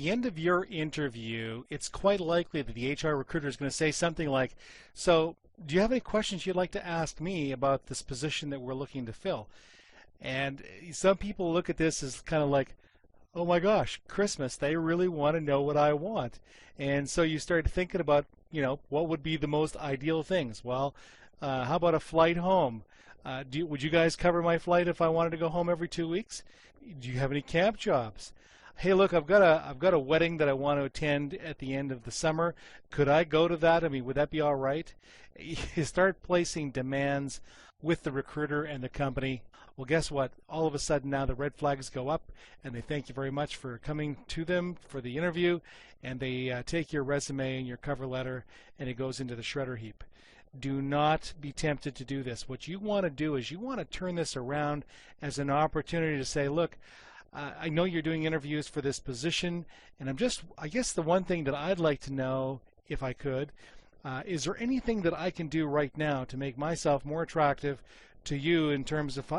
the end of your interview, it's quite likely that the HR recruiter is going to say something like, so do you have any questions you'd like to ask me about this position that we're looking to fill? And some people look at this as kind of like, oh my gosh, Christmas, they really want to know what I want. And so you start thinking about, what would be the most ideal things? Well, how about a flight home? Would you guys cover my flight if I wanted to go home every 2 weeks? Do you have any camp jobs? Hey, look, I've got a wedding that I want to attend at the end of the summer. Could I go to that? I mean, would that be all right? You start placing demands with the recruiter and the company. Well, guess what? All of a sudden now the red flags go up, and they thank you very much for coming to them for the interview, and they take your resume and your cover letter, and it goes into the shredder heap. Do not be tempted to do this. What you want to do is you want to turn this around as an opportunity to say, look, I know you're doing interviews for this position, and I guess the one thing that I'd like to know, if I could, is there anything that I can do right now to make myself more attractive to you in terms of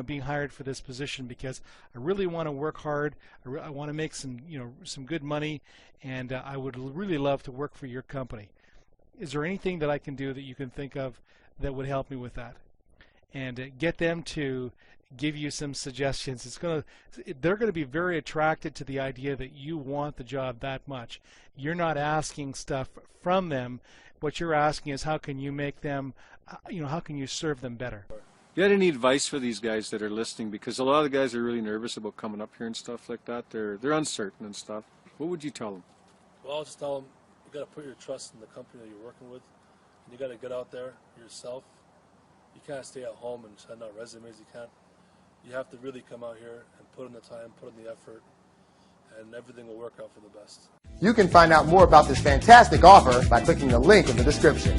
being hired for this position, because I really want to work hard, I want to make some good money, and I would really love to work for your company. Is there anything that I can do that you can think of that would help me with that? And get them to give you some suggestions. They're going to be very attracted to the idea that you want the job that much. You're not asking stuff from them. What you're asking is how can you make them, how can you serve them better? You had any advice for these guys that are listening? Because a lot of the guys are really nervous about coming up here and stuff like that. They're uncertain and stuff. What would you tell them? Well, I'll just tell them you got to put your trust in the company that you're working with, and you got to get out there yourself. You can't stay at home and send out resumes. You have to really come out here and put in the time, put in the effort, and everything will work out for the best. You can find out more about this fantastic offer by clicking the link in the description.